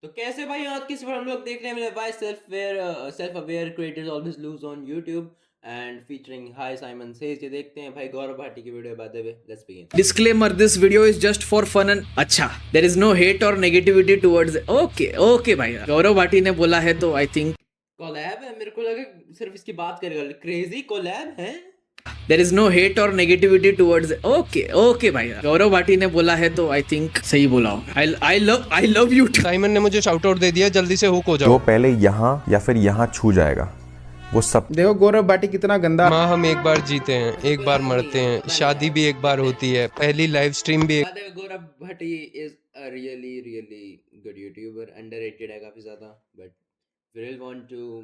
तो कैसे भाई आज की इस बार हम लोग देख रहे हैं मेरे भाई self aware creators always lose on YouTube and featuring high Simon says. ये देखते हैं भाई गौरव भाटी की video. Bye the way let's begin. Disclaimer, this video is just for fun and अच्छा there is no hate or negativity towards okay भाई गौरव भाटी ने बोला है तो आई थिंक कोलैब है, मेरे को लगा सिर्फ इसकी बात करेगा। क्रेजी कोलैब है। there is no hate or negativity towards okay भाई गौरव भाटी ने बोला है तो आई थिंक सही बोला होगा। I love you too। Simon ने मुझे शाउट आउट दे दिया, जल्दी से हुक हो जो जाओ। पहले यहाँ या फिर यहाँ छू जाएगा वो सब। देखो गौरव भाटी कितना गंदा। माँ हम एक बार जीते हैं, एक बार मरते हैं, शादी भी एक बार होती है, पहली लाइव स्ट्रीम भी by the way Gaurav Bhati is a really good youtuber, underrated है काफी ज्यादा, but we really want to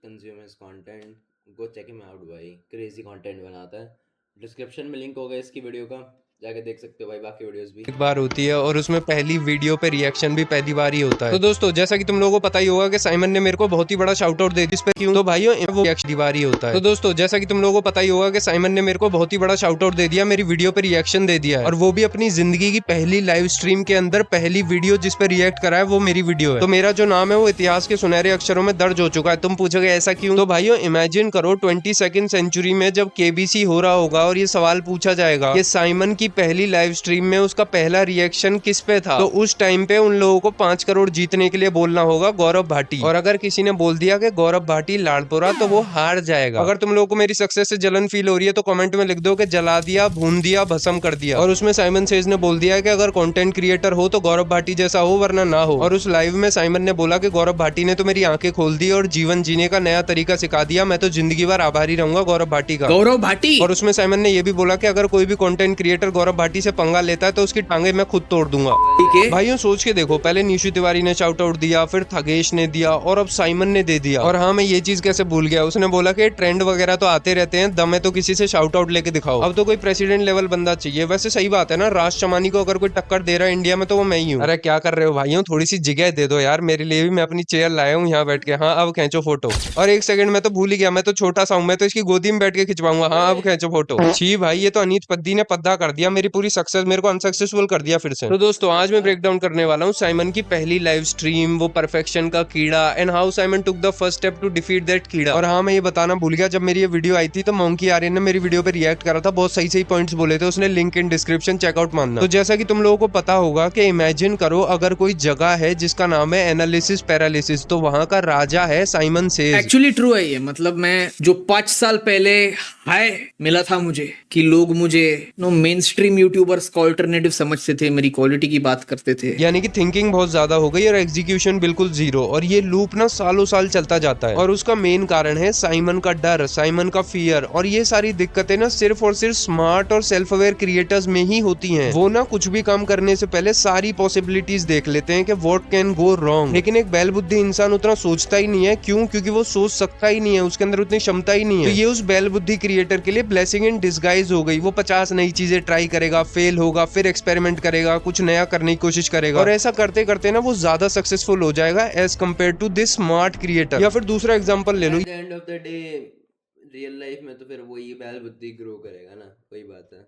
consume his content. Go check him out भाई, क्रेजी कंटेंट बनाता है। डिस्क्रिप्शन में लिंक होगा इसकी वीडियो का, जाके देख सकते हो भाई बाकी वीडियोस भी। एक बार होती है और उसमें पहली वीडियो पे रिएक्शन भी पहली बार ही होता है। तो दोस्तों जैसा कि तुम लोगों को पता ही होगा कि साइमन ने मेरे को बहुत ही बड़ा शाउट आउट दे दिया। इस पे क्यों? तो भाइयों वो पहली बार ही होता है। तो दोस्तों जैसा कि तुम लोगों को पता ही होगा कि साइमन ने मेरे को बहुत ही बड़ा शाउट आउट दे दिया, मेरी वीडियो पे रिएक्शन दे दिया है, और वो भी अपनी जिंदगी की पहली लाइव स्ट्रीम के अंदर पहली वीडियो जिस पे रिएक्ट करा है वो मेरी वीडियो है। तो मेरा जो नाम है वो इतिहास के सुनहरे अक्षरों में दर्ज हो चुका है। तुम पूछोगे ऐसा क्यों? तो भाइयों इमेजिन करो 22वीं सेंचुरी में जब केबीसी हो रहा होगा और ये सवाल पूछा जाएगा कि साइमन की पहली लाइव स्ट्रीम में उसका पहला रिएक्शन किस पे था, तो उस टाइम पे उन लोगों को 5 करोड़ जीतने के लिए बोलना होगा गौरव भाटी। और अगर किसी ने बोल दिया कि गौरव भाटी लाड़पुरा तो वो हार जाएगा। अगर तुम लोगों को मेरी सक्सेस से जलन फील हो रही है तो कमेंट में लिख दो कि जला दिया, भून दिया, भस्म कर दिया। और उसमें साइमन सेज ने बोल दिया कि अगर कंटेंट क्रिएटर हो तो गौरव भाटी जैसा हो वरना ना हो। और उस लाइव में साइमन ने बोला कि गौरव भाटी ने तो मेरी आंखें खोल दी और जीवन जीने का नया तरीका सिखा दिया, मैं तो जिंदगी भर आभारी रहूंगा गौरव भाटी का। गौरव भाटी और उसमें साइमन ने यह भी बोला कि अगर कोई भी कंटेंट क्रिएटर गौरव भाटी से पंगा लेता है तो उसकी टांगे मैं खुद तोड़ दूंगा। ठीक है भाइयों सोच के देखो, पहले निशु तिवारी ने शाउट आउट दिया, फिर थगेश ने दिया और अब साइमन ने दे दिया। और हाँ मैं ये चीज कैसे भूल गया, उसने बोला कि ट्रेंड वगैरह तो आते रहते हैं, दम है तो किसी से शाउट आउट लेके दिखाओ। अब तो कोई प्रेसिडेंट लेवल बंदा चाहिए। वैसे सही बात है ना, राज चमानी को अगर कोई टक्कर दे रहा है इंडिया में तो वो मैं ही हूँ। अरे क्या कर रहे हो भाइयों, थोड़ी सी जगह दे दो यार मेरे लिए भी, मैं अपनी चेयर लाया हूँ यहाँ बैठ के। हाँ अब खींचो फोटो। और एक सेकंड मैं तो भूल ही गया, मैं तो छोटा सा हूँ, मैं तो इसकी गोदी में बैठ के खिंचवाऊंगा। हाँ अब खींचो फोटो। छी भाई ये तो अनीत पद्दी ने पद्दा कर दिया, मेरी पूरी सक्सेस मेरे को अनसक्सेसफुल कर दिया फिर से। तो दोस्तों आज मैं ब्रेक डाउन करने वाला हूँ साइमन की पहली लाइव स्ट्रीम, वो परफेक्शन का कीड़ा, and how Simon took the first step to defeat that कीड़ा। और हाँ मैं ये बताना भूल गया, जब मेरी ये वीडियो आई थी तो मोंकी आर्यन ने मेरी वीडियो पे रिएक्ट करा था, बहुत सही पॉइंट्स बोले थे उसने, लिंक इन डिस्क्रिप्शन चेकआउट मानना। तो जैसा कि तुम लोगों को पता होगा कि इमेजिन करो अगर कोई जगह है जिसका नाम है एनालिसिस पैरालिसिस, तो वहां का राजा है साइमन सेज। एक्चुअली ट्रू है ये। मतलब मैं जो 5 साल पहले हाय मिला था मुझे कि लोग मुझे मेन स्ट्रीम यूट्यूबर्स को अल्टरनेटिव समझते थे, मेरी क्वालिटी की बात करते थे, यानी कि थिंकिंग बहुत ज्यादा हो गई और एग्जीक्यूशन बिल्कुल जीरो, और ये लूप ना सालों साल चलता जाता है। और उसका मेन कारण है साइमन का डर, साइमन का फियर। और ये सारी दिक्कतें ना सिर्फ और सिर्फ स्मार्ट और सेल्फ अवेयर क्रिएटर्स में ही होती हैं। वो ना कुछ भी काम करने से पहले सारी पॉसिबिलिटीज देख लेते हैं कि व्हाट कैन गो रॉन्ग। लेकिन एक बैल बुद्धि इंसान उतना सोचता ही नहीं है। क्यों? क्योंकि वो सोच सकता ही नहीं है, उसके अंदर उतनी क्षमता ही नहीं है। तो ये उस बैल बुद्धि क्रिएटर के लिए ब्लेसिंग इन डिस्गाइज हो गई। वो 50 नई चीजें ट्राई करेगा, फेल होगा, फिर एक्सपेरिमेंट करेगा, कुछ नया करने की कोशिश करेगा, और ऐसा करते करते ना वो ज्यादा सक्सेसफुल हो जाएगा as compare to this smart creator. या फिर दूसरा एग्जांपल ले लो, at the end of the day real life में तो फिर वही बैल बुद्धि ग्रो करेगा ना, वही बात है।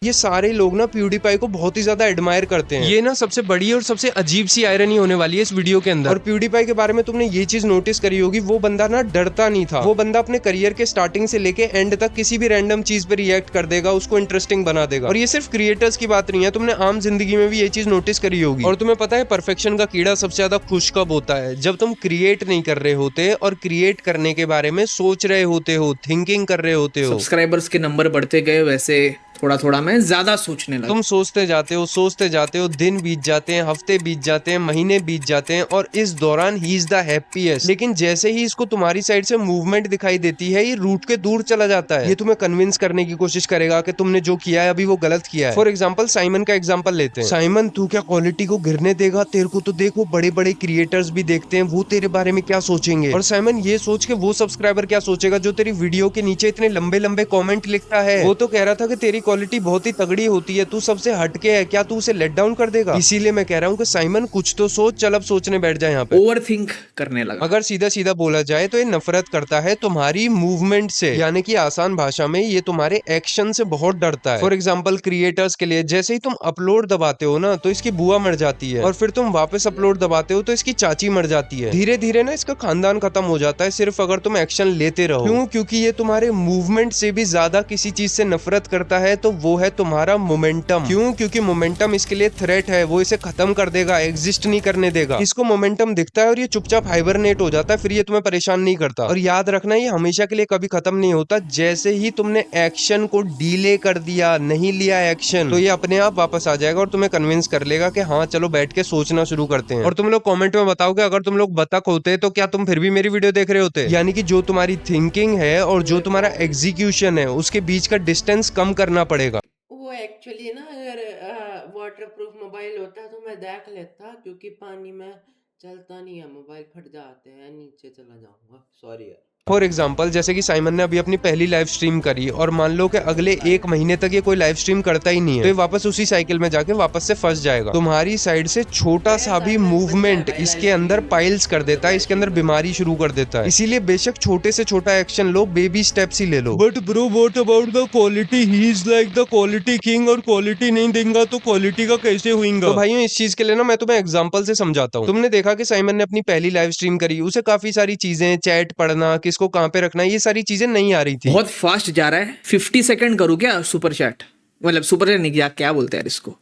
ये सारे लोग ना प्यूडीपाई को बहुत ही ज्यादा एडमायर करते हैं। ये ना सबसे बड़ी और सबसे अजीब सी आयरनी होने वाली है इस वीडियो के अंदर। और प्यूडीपाई के बारे में तुमने ये चीज नोटिस करी होगी, वो बंदा ना डरता नहीं था। वो बंदा अपने करियर के स्टार्टिंग से लेके एंड तक किसी भी रैंडम चीज पे रिएक्ट कर देगा, उसको इंटरेस्टिंग बना देगा। और ये सिर्फ क्रिएटर्स की बात नहीं है, तुमने आम जिंदगी में भी ये चीज नोटिस करी होगी। और तुम्हें पता है परफेक्शन का कीड़ा सबसे ज्यादा खुश कब होता है? जब तुम क्रिएट नहीं कर रहे होते और क्रिएट करने के बारे में सोच रहे होते हो, थिंकिंग कर रहे होते हो। सब्सक्राइबर्स के नंबर बढ़ते गए, वैसे थोड़ा थोड़ा मैं ज्यादा सोचने लगा। तुम सोचते जाते हो, दिन बीत जाते हैं, हफ्ते बीत जाते हैं, महीने बीत जाते हैं, और इस दौरान ही इज द हैप्पीएस्ट। लेकिन जैसे ही इसको तुम्हारी साइड से मूवमेंट दिखाई देती है, ये रूट के दूर चला जाता है। ये तुम्हें कन्विंस करने की कोशिश करेगा कि तुमने जो किया है अभी वो गलत किया है। फॉर एग्जाम्पल साइमन का एग्जाम्पल लेते हैं। साइमन तू क्या क्वालिटी को गिरने देगा? तेरे को तो देखो बड़े बड़े क्रिएटर्स भी देखते हैं, वो तेरे बारे में क्या सोचेंगे? और साइमन ये सोच के वो सब्सक्राइबर क्या सोचेगा जो तेरी वीडियो के नीचे इतने लंबे लंबे कॉमेंट लिखता है? वो तो कह रहा था कि तेरी क्वालिटी बहुत ही तगड़ी होती है, तू सबसे हटके है, क्या तू उसे लेट डाउन कर देगा? इसीलिए मैं कह रहा हूँ कि साइमन कुछ तो सोच, चल अब सोचने बैठ जाए यहाँ पे। ओवर थिंक करने लगा। अगर सीधा सीधा बोला जाए तो ये नफरत करता है तुम्हारी मूवमेंट से, यानी कि आसान भाषा में ये तुम्हारे एक्शन से बहुत डरता है। फॉर एग्जाम्पल क्रिएटर्स के लिए, जैसे ही तुम अपलोड दबाते हो ना तो इसकी बुआ मर जाती है, और फिर तुम वापस अपलोड दबाते हो तो इसकी चाची मर जाती है। धीरे धीरे ना इसका खानदान खत्म हो जाता है, सिर्फ अगर तुम एक्शन लेते रहो। क्यों? क्योंकि ये तुम्हारे मूवमेंट से भी ज्यादा किसी चीज से नफरत करता है, तो वो है तुम्हारा मोमेंटम। क्यों? क्योंकि मोमेंटम इसके लिए थ्रेट है, वो इसे खत्म कर देगा, एग्जिस्ट नहीं करने देगा। इसको मोमेंटम दिखता है और ये चुपचाप हाइबरनेट हो जाता है, फिर ये तुम्हें परेशान नहीं करता। और याद रखना, ये हमेशा के लिए कभी खत्म नहीं होता। जैसे ही तुमने एक्शन को डीले कर दिया, नहीं लिया एक्शन, तो ये अपने आप वापस आ जाएगा और तुम्हें कन्विंस कर लेगा कि हाँ चलो बैठ के सोचना शुरू करते हैं। और तुम लोग कमेंट में बताओ कि अगर तुम लोग बतख होते तो क्या तुम फिर भी मेरी वीडियो देख रहे होते? यानी कि जो तुम्हारी थिंकिंग है और जो तुम्हारा एग्जीक्यूशन है उसके बीच का डिस्टेंस कम करना पड़ेगा। वो एक्चुअली ना, अगर वाटर प्रूफ मोबाइल होता तो मैं देख लेता, क्योंकि पानी में चलता नहीं है, मोबाइल फट जाते हैं, नीचे चला जाऊंगा, सॉरी यार। फॉर एग्जाम्पल जैसे कि साइमन ने अभी अपनी पहली लाइव स्ट्रीम करी और मान लो कि अगले 1 महीने तक ये कोई लाइव स्ट्रीम करता ही नहीं है, तो ये वापस उसी साइकिल में जाके वापस से फंस जाएगा। तुम्हारी साइड से छोटा सा भी मूवमेंट इसके अंदर पाइल्स कर देता है, इसके अंदर बीमारी शुरू कर देता है। इसीलिए बेशक छोटे से छोटा एक्शन लो, बेबी स्टेप्स ही ले लो। But bro what about the quality? He is like the quality king, और क्वालिटी नहीं देगा तो क्वालिटी का कैसे होगा? तो भाइयों इस चीज के लिए ना मैं तुम्हें एग्जांपल से समझाता हूँ। तुमने देखा कि साइमन ने अपनी पहली लाइव स्ट्रीम करी, उसे काफी सारी चीजें, चैट पढ़ना, किसको कहाँ पे रखना, ये सारी चीजें नहीं आ रही थी। बहुत फास्ट जा रहा है। 50 सेकंड करूँ क्या सुपर चैट? मतलब सुपर चैट नहीं, क्या बोलते हैं यार इसको,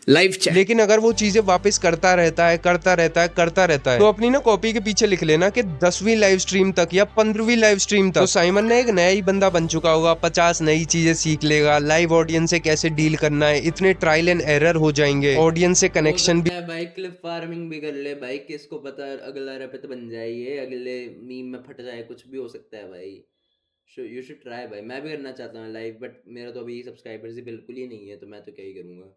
लाइव चैट। लेकिन अगर वो चीजें वापस करता रहता है तो अपनी ना कॉपी के पीछे लिख लेना कि 10वीं लाइव स्ट्रीम तक या 15वीं लाइव स्ट्रीम तक तो साइमन ने एक नया ही बंदा बन चुका होगा, 50 नई चीजें सीख लेगा, लाइव ऑडियंस से कैसे डील करना है, इतने ट्रायल एंड एरर हो जाएंगे, ऑडियंस से कनेक्शन भी। भाई क्लिप फार्मिंग भी कर ले भाई, किसको पता अगला रैपट बन जाए, ये अगले मीम में फट जाए, कुछ भी हो सकता है भाई। यू शुड ट्राई भाई, मैं भी करना चाहता हूँ लाइव, बट मेरा तो अभी सब्सक्राइबर्स ही बिल्कुल ही नहीं है, तो मैं तो क्या ही करूँगा।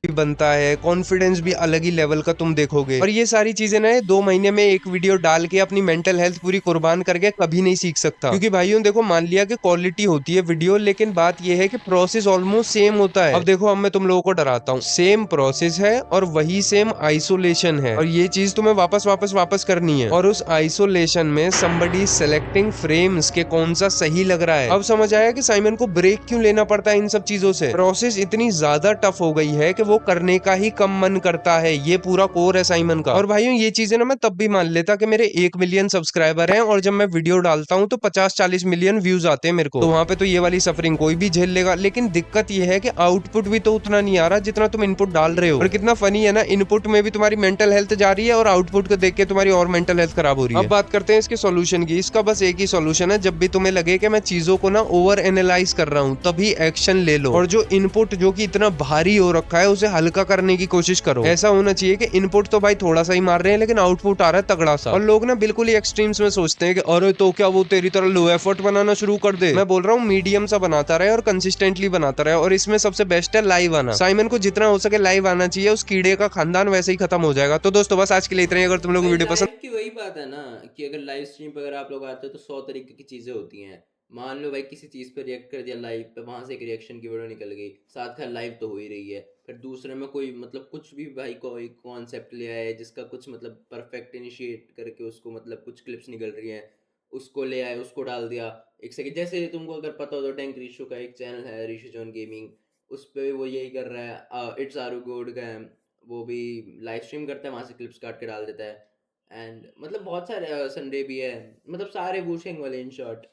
भी बनता है, कॉन्फिडेंस भी अलग ही लेवल का तुम देखोगे। और ये सारी चीजें ना 2 महीने में एक वीडियो डाल के अपनी मेंटल हेल्थ पूरी कुर्बान करके कभी नहीं सीख सकता। क्योंकि भाइयों देखो, मान लिया कि क्वालिटी होती है वीडियो, लेकिन बात ये है कि प्रोसेस ऑलमोस्ट सेम होता है। अब देखो, अब मैं तुम लोगों को डराता हूँ, सेम प्रोसेस है और वही सेम आइसोलेशन है, और ये चीज तुम्हें वापस करनी है। और उस आइसोलेशन में somebody सेलेक्टिंग फ्रेम्स के कौन सा सही लग रहा है। अब समझ आया कि साइमन को ब्रेक क्यों लेना पड़ता है इन सब चीजों से। प्रोसेस इतनी ज्यादा टफ हो गई है कि वो करने का ही कम मन करता है। ये पूरा कोर है साइमन का। और भाइयों ये चीजें ना मैं तब भी मान लेता कि मेरे 1 मिलियन सब्सक्राइबर हैं और जब मैं वीडियो डालता हूँ तो 50-40 मिलियन व्यूज आते हैं मेरे को, तो वहां पे तो ये वाली सफरिंग कोई भी झेल लेगा। लेकिन दिक्कत ये है कि आउटपुट भी तो उतना नहीं आ रहा जितना तुम इनपुट डाल रहे हो। और कितना फनी है ना, इनपुट में भी तुम्हारी मेंटल हेल्थ जा रही है और आउटपुट को देख के तुम्हारी और मेंटल हेल्थ खराब हो रही है। अब बात करते हैं इसके सोल्यूशन की। इसका बस एक ही सोल्यूशन है, जब भी तुम्हें लगे कि मैं चीजों को ना ओवर एनालाइज कर रहा हूँ, तभी एक्शन ले लो। और जो इनपुट जो कि इतना भारी हो रखा है उसे हल्का करने की कोशिश करो। ऐसा होना चाहिए कि इनपुट तो भाई थोड़ा सा ही मार रहे हैं लेकिन आउटपुट आ रहा है तगड़ा सा। और लोग ना बिल्कुल ही एक्सट्रीम्स में सोचते हैं कि अरे तो क्या वो तेरी तरह लो एफर्ट बनाना शुरू कर दे। मैं बोल रहा हूँ मीडियम सा बनाता रहे और कंसिस्टेंटली बनाता रहे, और इसमें सबसे बेस्ट है लाइव आना। साइमन को जितना हो सके लाइव आना चाहिए, उस कीड़े का खानदान वैसे ही खत्म हो जाएगा। तो दोस्तों बस आज के लिए इतना ही। अगर तुम लोग वीडियो पसंद लाइव की वही बात है ना, कि अगर लाइव स्ट्रीम पर अगर आप लोग आते हो तो 100 तरीके की चीजें होती हैं। मान लो भाई किसी चीज पर रिएक्ट कर दिया लाइव पे, वहां से एक रिएक्शन की वीडियो निकल गई, साथ खैर लाइव तो हो ही रही है, फिर दूसरे में कोई मतलब कुछ भी भाई कोई कॉन्सेप्ट ले आए जिसका कुछ मतलब परफेक्ट इनिशिएट करके उसको मतलब कुछ क्लिप्स निकल रही हैं, उसको ले आए, उसको डाल दिया। एक सेकंड, जैसे तुमको अगर पता हो तो टैंक रिशु का एक चैनल है, रिशु जॉन गेमिंग, उस पे वो यही कर रहा है। इट्स आरू गुड का है, वो भी लाइव स्ट्रीम करता है, वहां से क्लिप्स काट के डाल देता है। एंड मतलब बहुत सारे संडे भी है, मतलब सारे वूशेंग वाले इन शॉर्ट,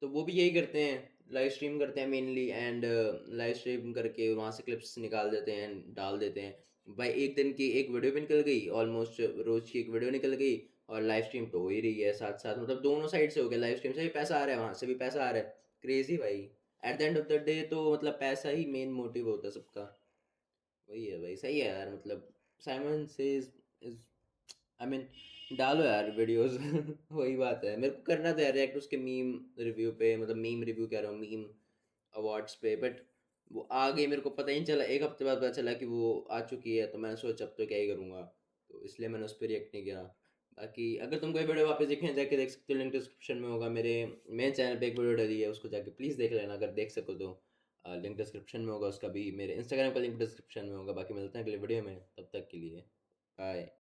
तो वो भी यही करते हैं, लाइव स्ट्रीम करते हैं मेनली, एंड लाइव स्ट्रीम करके वहाँ से क्लिप्स निकाल देते हैं, डाल देते हैं। भाई एक दिन की एक वीडियो भी निकल गई, ऑलमोस्ट रोज की एक वीडियो निकल गई, और लाइव स्ट्रीम तो हो ही रही है साथ साथ, मतलब दोनों साइड से हो गया, लाइव स्ट्रीम से भी पैसा आ रहा है, वहाँ से भी पैसा आ रहा है। क्रेजी भाई, eight the end of the day तो मतलब पैसा ही मेन मोटिव होता है सबका। वही है भाई, सही है यार, मतलब Simon says is, I mean डालो यार वीडियोस वही बात है, मेरे को करना था रिएक्ट उसके मीम रिव्यू पे, मतलब मीम रिव्यू कह रहा हूँ, मीम अवार्ड्स पे, बट वो आ गई, मेरे को पता ही नहीं चला, एक हफ्ते बाद पता चला कि वो आ चुकी है, तो मैंने सोचा अब तो क्या ही करूँगा, तो इसलिए मैंने उस पर रिएक्ट नहीं किया। बाकी अगर तुम कोई वीडियो वापस देखना जाके देख सकते हो, लिंक डिस्क्रिप्शन में होगा, मेरे मेन चैनल पे एक वीडियो डली है, उसको जाके प्लीज़ देख लेना अगर देख सको तो। लिंक डिस्क्रिप्शन में होगा उसका भी, मेरे इंस्टाग्राम का लिंक डिस्क्रिप्शन में होगा। बाकी मिलते हैं अगले वीडियो में, तब तक के लिए बाय।